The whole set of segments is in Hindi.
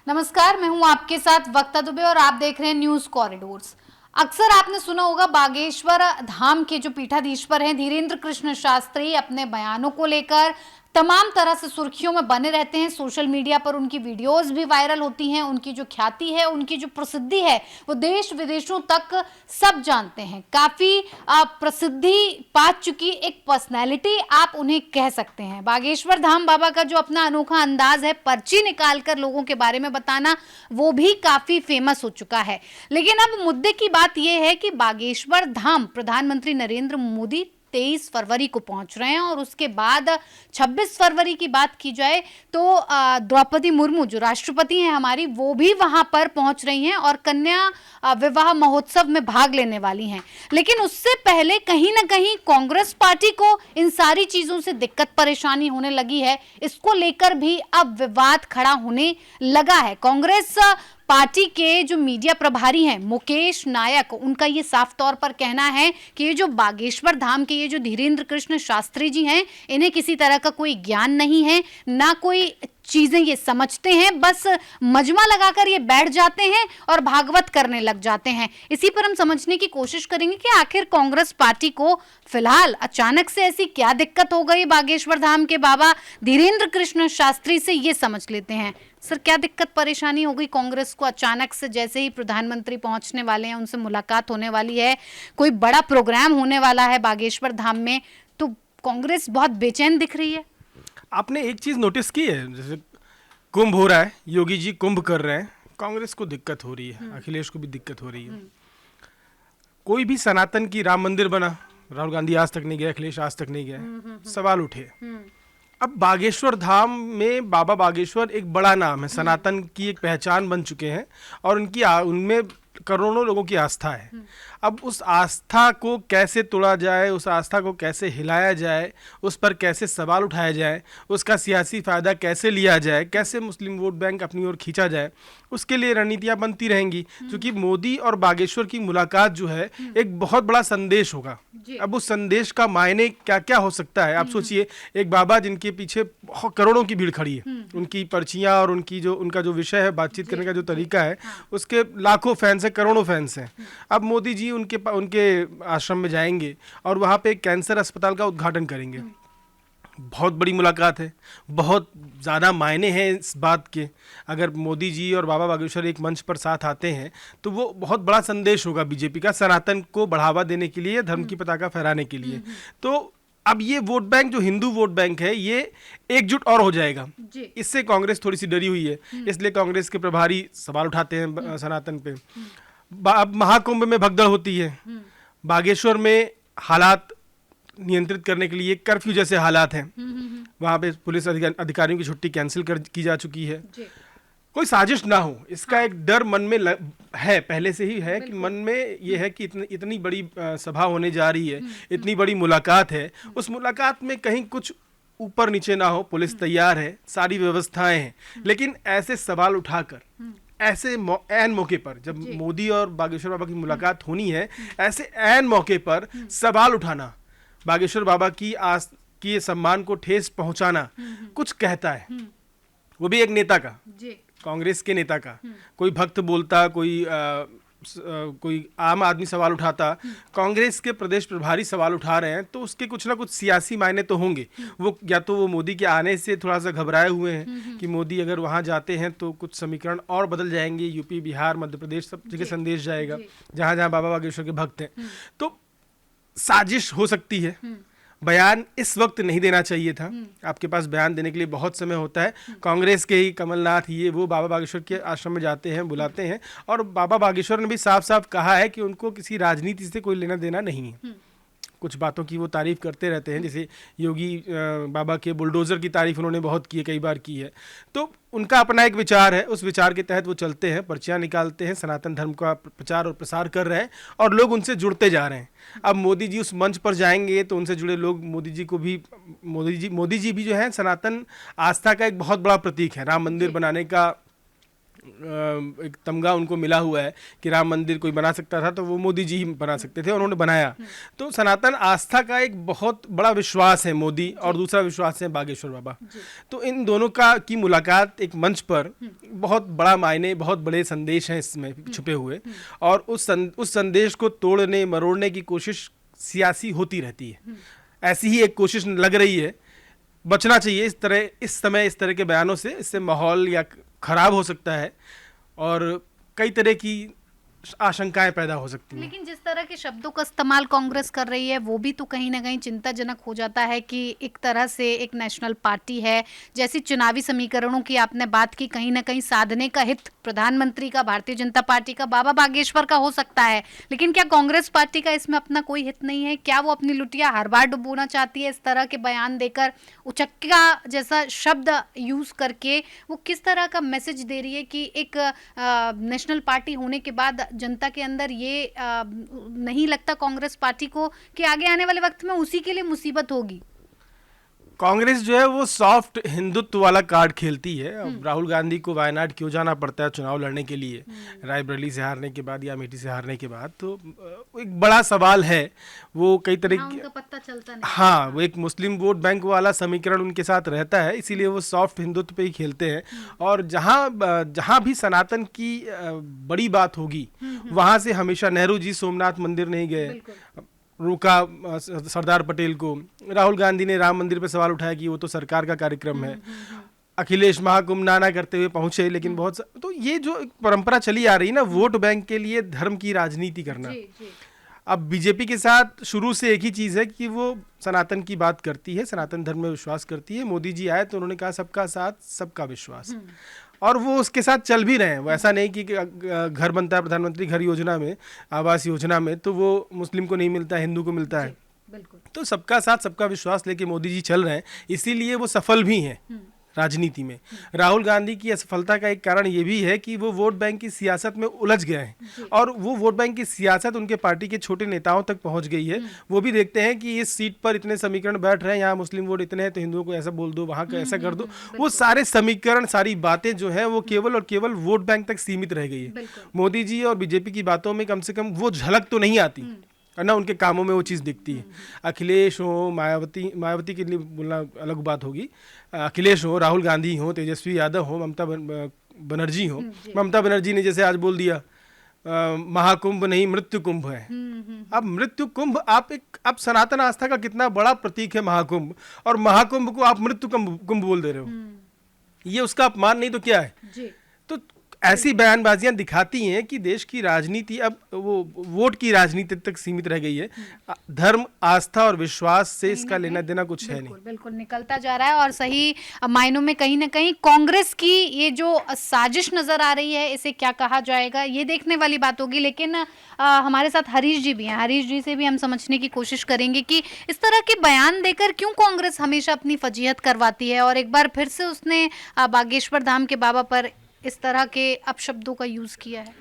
नमस्कार, मैं हूं आपके साथ वक्ता दुबे और आप देख रहे हैं न्यूज कॉरिडोर्स। अक्सर आपने सुना होगा बागेश्वर धाम के जो पीठाधीश्वर हैं धीरेन्द्र कृष्ण शास्त्री अपने बयानों को लेकर तमाम तरह से सुर्खियों में बने रहते हैं। सोशल मीडिया पर उनकी वीडियोस भी वायरल होती हैं। उनकी जो ख्याति है, उनकी जो प्रसिद्धि है, वो देश विदेशों तक सब जानते हैं। काफी प्रसिद्धि पा चुकी एक पर्सनैलिटी आप उन्हें कह सकते हैं। बागेश्वर धाम बाबा का जो अपना अनोखा अंदाज है पर्ची निकालकर लोगों के बारे में बताना, वो भी काफी फेमस हो चुका है। लेकिन अब मुद्दे की बात यह है कि बागेश्वर धाम प्रधानमंत्री नरेंद्र मोदी 23 फरवरी को पहुंच रहे हैं और उसके बाद 26 फरवरी की बात की जाए तो द्रौपदी मुर्मू जो राष्ट्रपति हैं हमारी, वो भी वहां पर पहुंच रही हैं और कन्या विवाह महोत्सव में भाग लेने वाली हैं। लेकिन उससे पहले कहीं ना कहीं कांग्रेस पार्टी को इन सारी चीजों से दिक्कत परेशानी होने लगी है। इसको लेकर भी अब विवाद खड़ा होने लगा है। कांग्रेस पार्टी के जो मीडिया प्रभारी हैं मुकेश नायक, उनका ये साफ तौर पर कहना है कि ये जो बागेश्वर धाम के ये जो धीरेन्द्र कृष्ण शास्त्री जी हैं, इन्हें किसी तरह का कोई ज्ञान नहीं है, ना कोई चीजें ये समझते हैं, बस मजमा लगाकर ये बैठ जाते हैं और भागवत करने लग जाते हैं। इसी पर हम समझने की कोशिश करेंगे कि आखिर कांग्रेस पार्टी को फिलहाल अचानक से ऐसी क्या दिक्कत हो गई बागेश्वर धाम के बाबा धीरेन्द्र कृष्ण शास्त्री से, ये समझ लेते हैं। सर, क्या दिक्कत परेशानी हो गई कांग्रेस को अचानक से? जैसे ही प्रधानमंत्री पहुंचने वाले हैं, उनसे मुलाकात होने वाली है, कोई बड़ा प्रोग्राम होने वाला है बागेश्वर धाम में, तो कांग्रेस बहुत बेचैन दिख रही है। आपने एक चीज नोटिस की है, जैसे कुंभ हो रहा है, योगी जी कुंभ कर रहे हैं, कांग्रेस को दिक्कत हो रही है, अखिलेश को भी दिक्कत हो रही है। कोई भी सनातन की राम मंदिर बना, राहुल गांधी आज तक नहीं गए, अखिलेश आज तक नहीं गए, सवाल उठे। अब बागेश्वर धाम में बाबा बागेश्वर एक बड़ा नाम है, सनातन की एक पहचान बन चुके हैं और उनमें करोड़ों लोगों की आस्था है। अब उस आस्था को कैसे तोड़ा जाए, उस आस्था को कैसे हिलाया जाए, उस पर कैसे सवाल उठाया जाए, उसका सियासी फायदा कैसे लिया जाए, कैसे मुस्लिम वोट बैंक अपनी ओर खींचा जाए, उसके लिए रणनीतियां बनती रहेंगी। क्योंकि मोदी और बागेश्वर की मुलाकात जो है एक बहुत बड़ा संदेश होगा। अब उस संदेश का मायने क्या क्या हो सकता है, आप सोचिए। एक बाबा जिनके पीछे बहुत करोड़ों की भीड़ खड़ी है, उनकी पर्चियां और उनका जो विषय है, बातचीत करने का जो तरीका है, उसके लाखों फैंस हैं, करोड़ों फैंस हैं। अब मोदी जी उनके आश्रम में जाएंगे और वहाँ पे एक कैंसर अस्पताल का उद्घाटन करेंगे। बहुत बड़ी मुलाकात है, बहुत ज़्यादा मायने हैं इस बात के। अगर मोदी जी और बाबा बागेश्वर एक मंच पर साथ आते हैं तो वो बहुत बड़ा संदेश होगा बीजेपी का, सनातन को बढ़ावा देने के लिए, धर्म की पताका फहराने के लिए। तो अब ये वोट बैंक जो हिंदू वोट बैंक है, ये एकजुट और हो जाएगा। इससे कांग्रेस थोड़ी सी डरी हुई है, इसलिए कांग्रेस के प्रभारी सवाल उठाते हैं सनातन पे। अब महाकुंभ में भगदड़ होती है, बागेश्वर में हालात नियंत्रित करने के लिए कर्फ्यू जैसे हालात हैं, वहां पे पुलिस अधिकारियों की छुट्टी कैंसिल की जा चुकी है। कोई साजिश ना हो, इसका एक डर मन में है, पहले से ही है कि मन में ये है कि इतनी बड़ी सभा होने जा रही है, इतनी बड़ी मुलाकात है, उस मुलाकात में कहीं कुछ ऊपर नीचे ना हो। पुलिस तैयार है, सारी व्यवस्थाएं हैं, लेकिन ऐसे सवाल उठाकर ऐसे ऐन मौके पर, जब मोदी और बागेश्वर बाबा की मुलाकात होनी है, ऐसे ऐन मौके पर सवाल उठाना, बागेश्वर बाबा की सम्मान को ठेस पहुंचाना कुछ कहता है। वो भी एक नेता का, कांग्रेस के नेता का। कोई भक्त बोलता, कोई आम आदमी सवाल उठाता, कांग्रेस के प्रदेश प्रभारी सवाल उठा रहे हैं, तो उसके कुछ ना कुछ सियासी मायने तो होंगे। वो या तो वो मोदी के आने से थोड़ा सा घबराए हुए हैं कि मोदी अगर वहां जाते हैं तो कुछ समीकरण और बदल जाएंगे, यूपी, बिहार, मध्य प्रदेश, सब जगह संदेश जाएगा जहां जहां बाबा बागेश्वर के भक्त हैं। तो साजिश हो सकती है। बयान इस वक्त नहीं देना चाहिए था, आपके पास बयान देने के लिए बहुत समय होता है। कांग्रेस के ही कमलनाथ, ये वो बाबा बागेश्वर के आश्रम में जाते हैं, बुलाते हैं, और बाबा बागेश्वर ने भी साफ साफ कहा है कि उनको किसी राजनीति से कोई लेना देना नहीं है। कुछ बातों की वो तारीफ करते रहते हैं, जैसे योगी बाबा के बुलडोज़र की तारीफ उन्होंने बहुत की है, कई बार की है। तो उनका अपना एक विचार है, उस विचार के तहत वो चलते हैं, पर्चियाँ निकालते हैं, सनातन धर्म का प्रचार और प्रसार कर रहे हैं और लोग उनसे जुड़ते जा रहे हैं। अब मोदी जी उस मंच पर जाएंगे तो उनसे जुड़े लोग मोदी जी भी जो है सनातन आस्था का एक बहुत बड़ा प्रतीक है। राम मंदिर बनाने का एक तमगा उनको मिला हुआ है कि राम मंदिर कोई बना सकता था तो वो मोदी जी ही बना सकते थे, और उन्होंने बनाया। तो सनातन आस्था का एक बहुत बड़ा विश्वास है मोदी, और दूसरा विश्वास है बागेश्वर बाबा। तो इन दोनों की मुलाकात एक मंच पर बहुत बड़ा मायने, बहुत बड़े संदेश हैं इसमें छुपे हुए, और उस संदेश को तोड़ने मरोड़ने की कोशिश सियासी होती रहती है। ऐसी ही एक कोशिश लग रही है। बचना चाहिए इस समय इस तरह के बयानों से, इससे माहौल या खराब हो सकता है और कई तरह की आशंकाएं पैदा हो सकती हैं। लेकिन जिस तरह के शब्दों का इस्तेमाल कांग्रेस कर रही है वो भी तो कहीं ना कहीं चिंताजनक हो जाता है कि एक तरह से एक नेशनल पार्टी है, जैसी चुनावी समीकरणों की आपने बात की, कहीं ना कहीं साधने का हित प्रधानमंत्री का, भारतीय जनता पार्टी का, बाबा बागेश्वर का हो सकता है, लेकिन क्या कांग्रेस पार्टी का इसमें अपना कोई हित नहीं है? क्या वो अपनी लुटिया हर बार डुबोना चाहती है इस तरह के बयान देकर, उचक्का जैसा शब्द यूज करके? वो किस तरह का मैसेज दे रही है कि एक नेशनल पार्टी होने के बाद जनता के अंदर ये नहीं लगता कांग्रेस पार्टी को कि आगे आने वाले वक्त में उसी के लिए मुसीबत होगी? कांग्रेस जो है वो सॉफ्ट हिंदुत्व वाला कार्ड खेलती है। अब राहुल गांधी को वायनाड क्यों जाना पड़ता है चुनाव लड़ने के लिए, रायबरेली से हारने के बाद या अमेठी से हारने के बाद, तो एक बड़ा सवाल है। वो कई तरह की, उनका पत्ता चलता नहीं। हाँ, वो एक मुस्लिम वोट बैंक वाला समीकरण उनके साथ रहता है, इसीलिए वो सॉफ्ट हिंदुत्व पे ही खेलते हैं। और जहाँ भी सनातन की बड़ी बात होगी वहाँ से हमेशा, नेहरू जी सोमनाथ मंदिर नहीं गए, रोका सरदार पटेल को। राहुल गांधी ने राम मंदिर पे सवाल उठाया कि वो तो सरकार का कार्यक्रम है। अखिलेश महाकुंभ नाना करते हुए पहुंचे, लेकिन बहुत तो ये जो एक परंपरा चली आ रही है ना, वोट बैंक के लिए धर्म की राजनीति करना। जी। अब बीजेपी के साथ शुरू से एक ही चीज़ है कि वो सनातन की बात करती है, सनातन धर्म में विश्वास करती है। मोदी जी आए तो उन्होंने कहा सबका साथ सबका विश्वास, और वो उसके साथ चल भी रहे हैं। वो ऐसा नहीं कि घर बनता है प्रधानमंत्री घर योजना में, आवास योजना में, तो वो मुस्लिम को नहीं मिलता है, हिंदू को मिलता है। बिल्कुल। तो सबका साथ सबका विश्वास लेके मोदी जी चल रहे हैं, इसीलिए वो सफल भी हैं राजनीति में। राहुल गांधी की असफलता का एक कारण ये भी है कि वो वोट बैंक की सियासत में उलझ गए हैं, और वो वोट बैंक की सियासत उनके पार्टी के छोटे नेताओं तक पहुंच गई है। वो भी देखते हैं कि इस सीट पर इतने समीकरण बैठ रहे हैं, यहाँ मुस्लिम वोट इतने हैं तो हिंदुओं को ऐसा बोल दो, वहाँ का ऐसा कर दो। वो सारे समीकरण, सारी बातें जो है वो केवल और केवल वोट बैंक तक सीमित रह गई है। मोदी जी और बीजेपी की बातों में कम से कम वो झलक तो नहीं आती, और ना उनके कामों में वो चीज़ दिखती है। अखिलेश हो, मायावती के लिए बोलना अलग बात होगी, अखिलेश हो, राहुल गांधी हो, तेजस्वी यादव हो, ममता बनर्जी हो। ममता बनर्जी ने जैसे आज बोल दिया महाकुंभ नहीं मृत्यु कुंभ है। अब मृत्यु कुंभ, आप सनातन आस्था का कितना बड़ा प्रतीक है महाकुंभ, और महाकुंभ को आप मृत्यु कुंभ बोल दे रहे हो। ये उसका अपमान नहीं तो क्या है? जी। तो ऐसी बयानबाजियां दिखाती हैं कि देश की राजनीति अब वो वोट की राजनीति तक सीमित रह गई है। धर्म, आस्था और विश्वास से इसका लेना देना कुछ है नहीं। बिल्कुल निकलता जा रहा है, और सही मायनों में कहीं ना कहीं कांग्रेस की ये जो साजिश नजर आ रही है, इसे क्या कहा जाएगा ये देखने वाली बात होगी। लेकिन हमारे साथ हरीश जी भी हैं, हरीश जी से भी हम समझने की कोशिश करेंगे कि इस तरह के बयान देकर क्यों कांग्रेस हमेशा अपनी फजीहत करवाती है, और एक बार फिर से उसने बागेश्वर धाम के बाबा पर इस तरह के अपशब्दों का यूज़ किया है।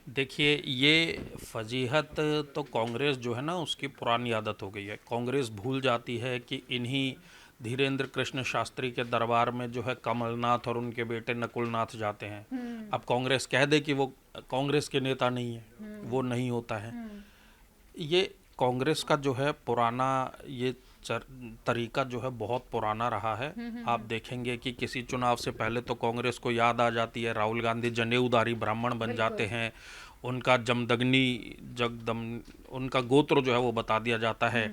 देखिए, ये फजीहत तो कांग्रेस जो है ना उसकी पुरानी आदत हो गई है। कांग्रेस भूल जाती है कि इन्हीं धीरेंद्र कृष्ण शास्त्री के दरबार में जो है कमलनाथ और उनके बेटे नकुलनाथ जाते हैं। अब कांग्रेस कह दे कि वो कांग्रेस के नेता नहीं है, वो नहीं होता है। ये कांग्रेस का जो है पुराना ये तरीका जो है बहुत पुराना रहा है। आप देखेंगे कि किसी चुनाव से पहले तो कांग्रेस को याद आ जाती है राहुल गांधी जनेऊधारी ब्राह्मण बन जाते हैं, उनका उनका गोत्र जो है वो बता दिया जाता है।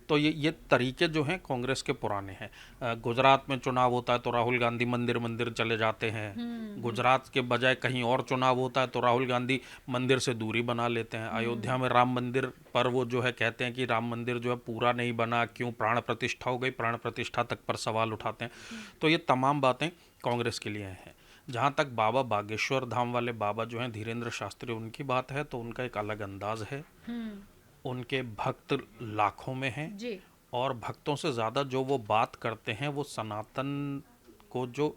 तो ये तरीके जो हैं कांग्रेस के पुराने हैं। गुजरात में चुनाव होता है तो राहुल गांधी मंदिर मंदिर चले जाते हैं। गुजरात के बजाय कहीं और चुनाव होता है तो राहुल गांधी मंदिर से दूरी बना लेते हैं। अयोध्या में राम मंदिर पर वो जो है कहते हैं कि राम मंदिर जो है पूरा नहीं बना, क्यों प्राण प्रतिष्ठा हो गई, प्राण प्रतिष्ठा तक पर सवाल उठाते हैं। तो ये तमाम बातें कांग्रेस के लिए हैं। जहाँ तक बाबा बागेश्वर धाम वाले बाबा जो हैं धीरेंद्र शास्त्री, उनकी बात है तो उनका एक अलग अंदाज है। उनके भक्त लाखों में हैं जी। और भक्तों से ज़्यादा जो वो बात करते हैं, वो सनातन को जो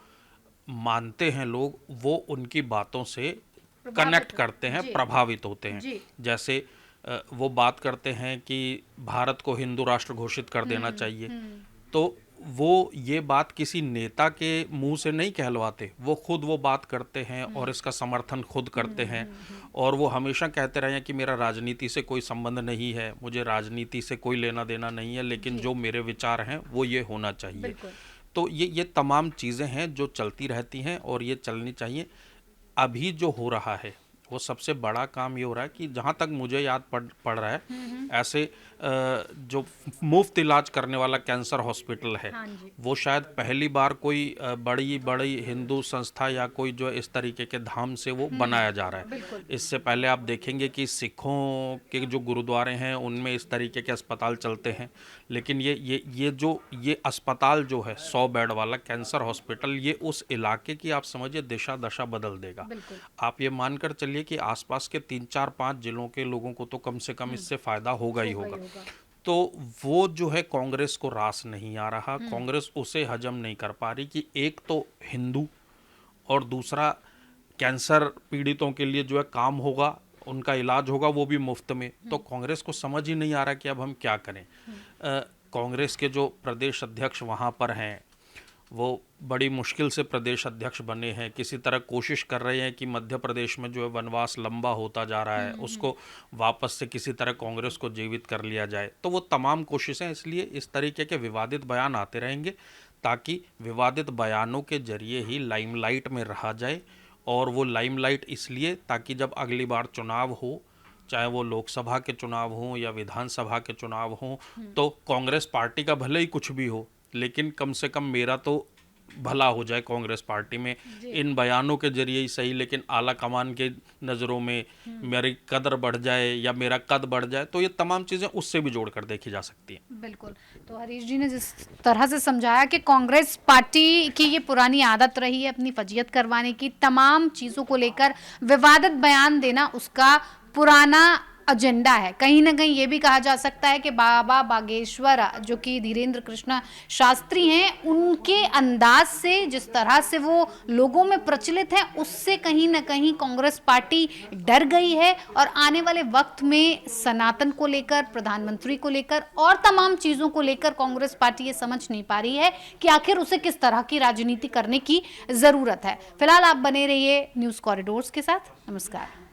मानते हैं लोग, वो उनकी बातों से कनेक्ट करते हैं, प्रभावित होते हैं। जैसे वो बात करते हैं कि भारत को हिंदू राष्ट्र घोषित कर देना चाहिए, तो वो ये बात किसी नेता के मुंह से नहीं कहलवाते, वो खुद वो बात करते हैं और इसका समर्थन खुद करते हैं। और वो हमेशा कहते रहे हैं कि मेरा राजनीति से कोई संबंध नहीं है, मुझे राजनीति से कोई लेना देना नहीं है, लेकिन जो मेरे विचार हैं वो ये होना चाहिए। बिल्कुल। तो ये तमाम चीज़ें हैं जो चलती रहती हैं और ये चलनी चाहिए। अभी जो हो रहा है वो सबसे बड़ा काम ये हो रहा है कि जहाँ तक मुझे याद पड़ रहा है, ऐसे जो मुफ्त इलाज करने वाला कैंसर हॉस्पिटल है, हाँ जी। वो शायद पहली बार कोई बड़ी बड़ी हिंदू संस्था या कोई जो इस तरीके के धाम से वो बनाया जा रहा है। बिल्कुल। इससे पहले आप देखेंगे कि सिखों के जो गुरुद्वारे हैं उनमें इस तरीके के अस्पताल चलते हैं, लेकिन ये अस्पताल जो है 100 बेड वाला कैंसर हॉस्पिटल, ये उस इलाके की आप समझिए दिशा दशा बदल देगा। बिल्कुल। आप ये मानकर चलिए कि आसपास के 3-4-5 जिलों के लोगों को तो कम से कम इससे फायदा होगा ही होगा। तो वो जो है कांग्रेस को रास नहीं आ रहा, कांग्रेस उसे हजम नहीं कर पा रही कि एक तो हिंदू और दूसरा कैंसर पीड़ितों के लिए जो है काम होगा, उनका इलाज होगा, वो भी मुफ्त में। तो कांग्रेस को समझ ही नहीं आ रहा कि अब हम क्या करें। कांग्रेस के जो प्रदेश अध्यक्ष वहाँ पर हैं, वो बड़ी मुश्किल से प्रदेश अध्यक्ष बने हैं, किसी तरह कोशिश कर रहे हैं कि मध्य प्रदेश में जो है वनवास लंबा होता जा रहा है, उसको वापस से किसी तरह कांग्रेस को जीवित कर लिया जाए। तो वो तमाम कोशिशें, इसलिए इस तरीके के विवादित बयान आते रहेंगे ताकि विवादित बयानों के जरिए ही लाइमलाइट में रहा जाए। और वो लाइमलाइट इसलिए ताकि जब अगली बार चुनाव हो, चाहे वो लोकसभा के चुनाव हों या विधानसभा के चुनाव हों, तो कांग्रेस पार्टी का भले ही कुछ भी हो, लेकिन कम से कम मेरा तो भला हो जाए कांग्रेस पार्टी में, इन बयानों के जरिए ही सही, लेकिन आला कमान के नज़रों में मेरी कदर बढ़ जाए या मेरा कद बढ़ जाए। तो ये तमाम चीज़ें उससे भी जोड़कर देखी जा सकती हैं। बिल्कुल। तो हरीश जी ने जिस तरह से समझाया कि कांग्रेस पार्टी की ये पुरानी आदत रही है अपनी फजीयत करवाने की, तमाम चीज़ों को लेकर विवादित बयान देना उसका पुराना एजेंडा है। कहीं ना कहीं ये भी कहा जा सकता है कि बाबा बागेश्वर जो कि धीरेन्द्र कृष्ण शास्त्री हैं, उनके अंदाज से, जिस तरह से वो लोगों में प्रचलित है, उससे कहीं ना कहीं कांग्रेस पार्टी डर गई है और आने वाले वक्त में सनातन को लेकर, प्रधानमंत्री को लेकर और तमाम चीज़ों को लेकर कांग्रेस पार्टी ये समझ नहीं पा रही है कि आखिर उसे किस तरह की राजनीति करने की ज़रूरत है। फिलहाल आप बने रहिए न्यूज़ कॉरिडोर्स के साथ। नमस्कार।